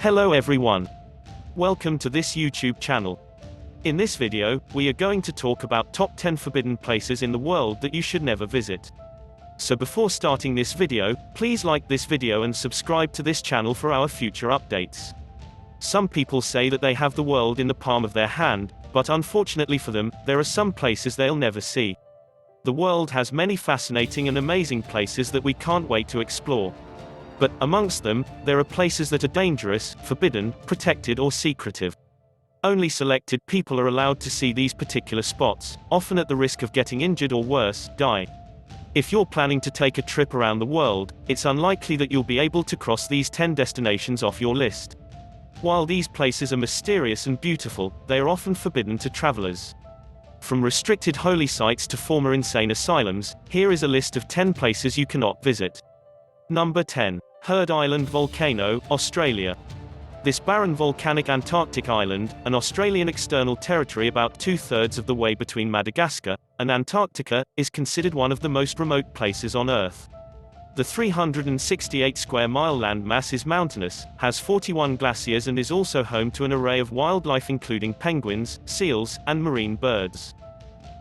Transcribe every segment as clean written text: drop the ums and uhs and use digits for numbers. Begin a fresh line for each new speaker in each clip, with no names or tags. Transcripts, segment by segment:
Hello everyone. Welcome to this YouTube channel. In this video, we are going to talk about top 10 forbidden places in the world that you should never visit. So before starting this video, please like this video and subscribe to this channel for our future updates. Some people say that they have the world in the palm of their hand, but unfortunately for them, there are some places they'll never see. The world has many fascinating and amazing places that we can't wait to explore. But, amongst them, there are places that are dangerous, forbidden, protected or secretive. Only selected people are allowed to see these particular spots, often at the risk of getting injured or worse, die. If you're planning to take a trip around the world, it's unlikely that you'll be able to cross these 10 destinations off your list. While these places are mysterious and beautiful, they are often forbidden to travelers. From restricted holy sites to former insane asylums, here is a list of 10 places you cannot visit. Number 10. Heard Island Volcano, Australia. This barren volcanic Antarctic island, an Australian external territory about 2/3 of the way between Madagascar and Antarctica, is considered one of the most remote places on Earth. The 368 square mile landmass is mountainous, has 41 glaciers and is also home to an array of wildlife including penguins, seals, and marine birds.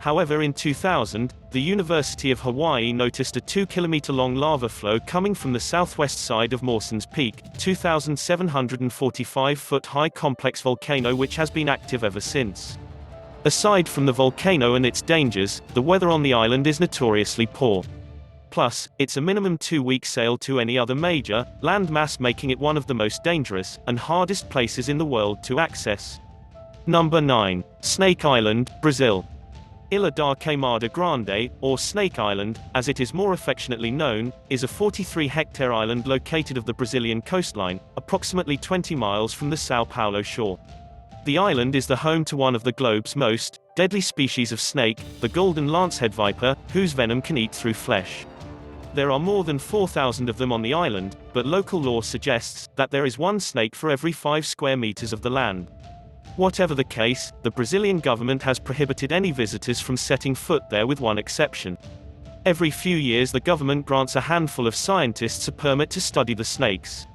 However, in 2000, the University of Hawaii noticed a 2-kilometer-long lava flow coming from the southwest side of Mawson's Peak, 2,745-foot-high complex volcano which has been active ever since. Aside from the volcano and its dangers, the weather on the island is notoriously poor. Plus, it's a minimum 2-week sail to any other major landmass, making it one of the most dangerous and hardest places in the world to access. Number 9. Snake Island, Brazil. Ilha da Queimada Grande, or Snake Island, as it is more affectionately known, is a 43-hectare island located off the Brazilian coastline, approximately 20 miles from the São Paulo shore. The island is the home to one of the globe's most deadly species of snake, the golden lancehead viper, whose venom can eat through flesh. There are more than 4,000 of them on the island, but local law suggests that there is one snake for every 5 square meters of the land. Whatever the case, the Brazilian government has prohibited any visitors from setting foot there with one exception. Every few years the government grants a handful of scientists a permit to study the snakes.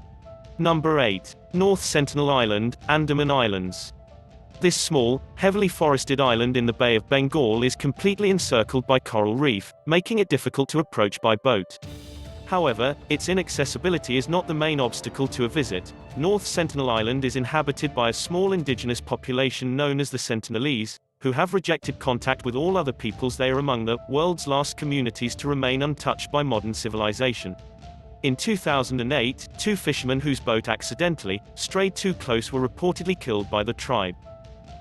Number 8. North Sentinel Island, Andaman Islands. This small, heavily forested island in the Bay of Bengal is completely encircled by coral reef, making it difficult to approach by boat. However, its inaccessibility is not the main obstacle to a visit. North Sentinel Island is inhabited by a small indigenous population known as the Sentinelese, who have rejected contact with all other peoples. They are among the world's last communities to remain untouched by modern civilization. In 2008, 2 fishermen whose boat accidentally strayed too close were reportedly killed by the tribe.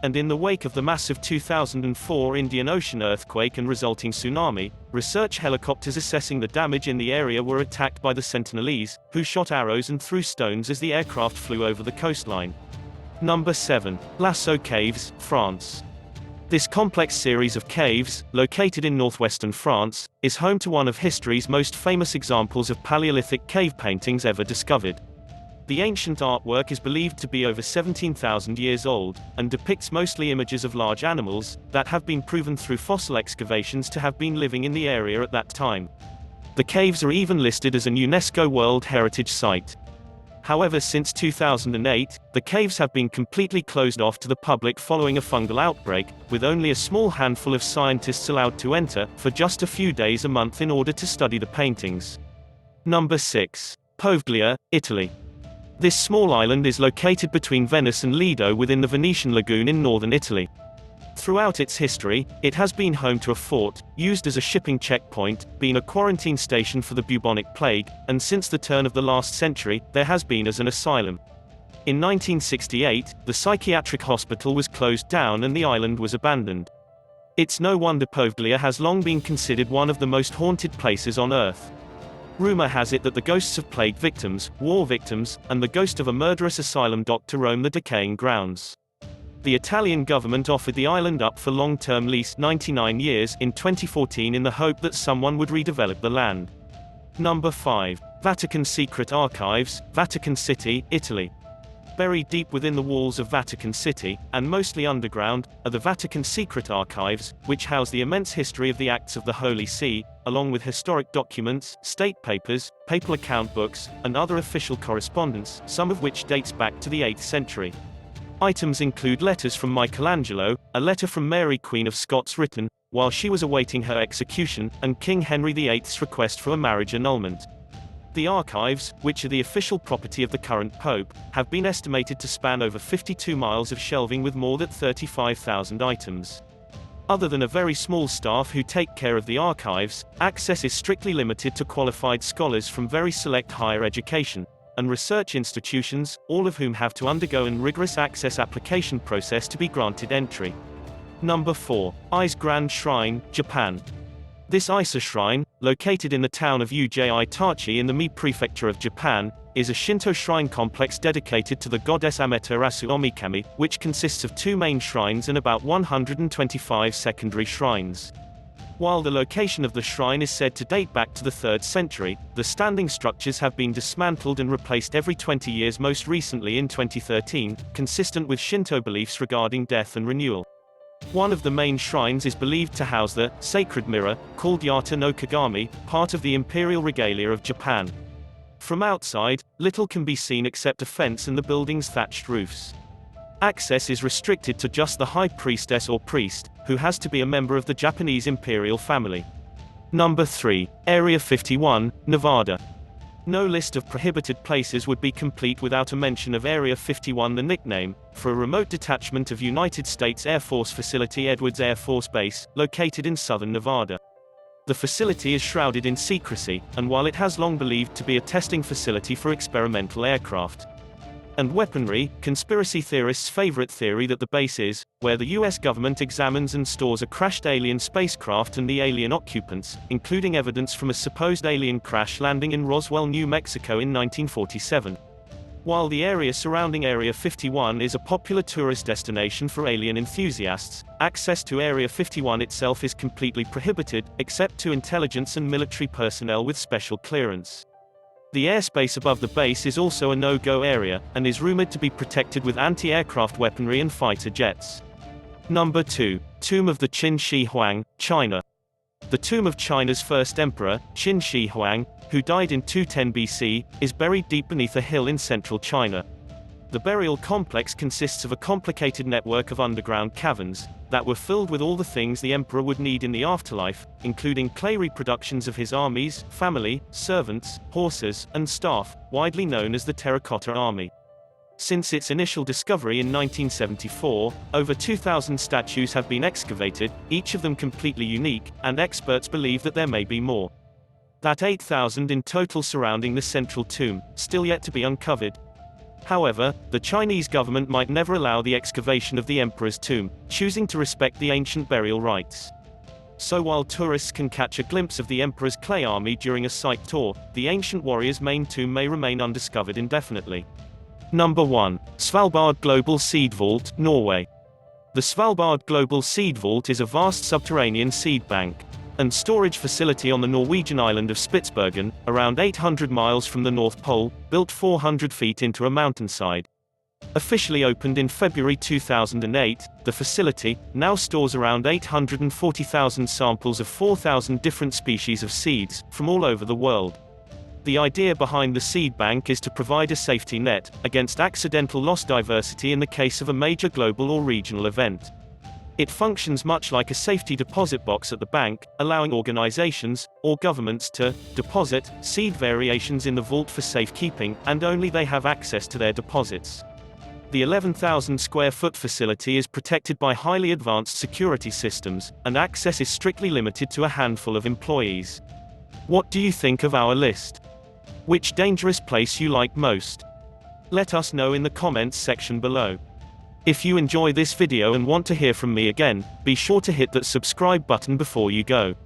And in the wake of the massive 2004 Indian Ocean earthquake and resulting tsunami, research helicopters assessing the damage in the area were attacked by the Sentinelese, who shot arrows and threw stones as the aircraft flew over the coastline. Number 7. Lascaux Caves, France. This complex series of caves, located in northwestern France, is home to one of history's most famous examples of Paleolithic cave paintings ever discovered. The ancient artwork is believed to be over 17,000 years old, and depicts mostly images of large animals that have been proven through fossil excavations to have been living in the area at that time. The caves are even listed as an UNESCO World Heritage Site. However, since 2008, the caves have been completely closed off to the public following a fungal outbreak, with only a small handful of scientists allowed to enter, for just a few days a month in order to study the paintings. Number 6. Poveglia, Italy. This small island is located between Venice and Lido within the Venetian lagoon in northern Italy. Throughout its history, it has been home to a fort, used as a shipping checkpoint, been a quarantine station for the bubonic plague, and since the turn of the last century, there has been as an asylum. In 1968, the psychiatric hospital was closed down and the island was abandoned. It's no wonder Poveglia has long been considered one of the most haunted places on Earth. Rumor has it that the ghosts of plague victims, war victims, and the ghost of a murderous asylum doctor roam the decaying grounds. The Italian government offered the island up for long-term lease 99 years in 2014 in the hope that someone would redevelop the land. Number 5. Vatican Secret Archives, Vatican City, Italy. Buried deep within the walls of Vatican City, and mostly underground, are the Vatican secret archives, which house the immense history of the acts of the Holy See, along with historic documents, state papers, papal account books, and other official correspondence, some of which dates back to the 8th century. Items include letters from Michelangelo, a letter from Mary Queen of Scots written while she was awaiting her execution, and King Henry VIII's request for a marriage annulment. The archives, which are the official property of the current Pope, have been estimated to span over 52 miles of shelving with more than 35,000 items. Other than a very small staff who take care of the archives, access is strictly limited to qualified scholars from very select higher education and research institutions, all of whom have to undergo an rigorous access application process to be granted entry. Number 4. Ise Grand Shrine, Japan. This Ise shrine, located in the town of Uji-Itachi in the Mie Prefecture of Japan, is a Shinto shrine complex dedicated to the goddess Amaterasu Omikami, which consists of 2 main shrines and about 125 secondary shrines. While the location of the shrine is said to date back to the 3rd century, the standing structures have been dismantled and replaced every 20 years, most recently in 2013, consistent with Shinto beliefs regarding death and renewal. One of the main shrines is believed to house the sacred mirror, called Yata no Kagami, part of the imperial regalia of Japan. From outside, little can be seen except a fence and the building's thatched roofs. Access is restricted to just the high priestess or priest, who has to be a member of the Japanese imperial family. Number 3. Area 51, Nevada. No list of prohibited places would be complete without a mention of Area 51, the nickname for a remote detachment of United States Air Force facility Edwards Air Force Base, located in southern Nevada. The facility is shrouded in secrecy, and while it has long believed to be a testing facility for experimental aircraft and weaponry, conspiracy theorists' favorite theory that the base is where the US government examines and stores a crashed alien spacecraft and the alien occupants, including evidence from a supposed alien crash landing in Roswell, New Mexico in 1947. While the area surrounding Area 51 is a popular tourist destination for alien enthusiasts, access to Area 51 itself is completely prohibited, except to intelligence and military personnel with special clearance. The airspace above the base is also a no-go area, and is rumored to be protected with anti-aircraft weaponry and fighter jets. Number 2. Tomb of the Qin Shi Huang, China. The tomb of China's first emperor, Qin Shi Huang, who died in 210 BC, is buried deep beneath a hill in central China. The burial complex consists of a complicated network of underground caverns that were filled with all the things the emperor would need in the afterlife, including clay reproductions of his armies, family, servants, horses, and staff, widely known as the Terracotta Army. Since its initial discovery in 1974, over 2,000 statues have been excavated, each of them completely unique, and experts believe that there may be more. That 8,000 in total surrounding the central tomb, still yet to be uncovered. However, the Chinese government might never allow the excavation of the emperor's tomb, choosing to respect the ancient burial rites. So while tourists can catch a glimpse of the emperor's clay army during a site tour, the ancient warrior's main tomb may remain undiscovered indefinitely. Number 1. Svalbard Global Seed Vault, Norway. The Svalbard Global Seed Vault is a vast subterranean seed bank and storage facility on the Norwegian island of Spitsbergen, around 800 miles from the North Pole, built 400 feet into a mountainside. Officially opened in February 2008, the facility now stores around 840,000 samples of 4,000 different species of seeds from all over the world. The idea behind the seed bank is to provide a safety net against accidental lost diversity in the case of a major global or regional event. It functions much like a safety deposit box at the bank, allowing organizations or governments to deposit seed variations in the vault for safekeeping, and only they have access to their deposits. The 11,000 square foot facility is protected by highly advanced security systems, and access is strictly limited to a handful of employees. What do you think of our list? Which dangerous place you like most? Let us know in the comments section below. If you enjoy this video and want to hear from me again, be sure to hit that subscribe button before you go.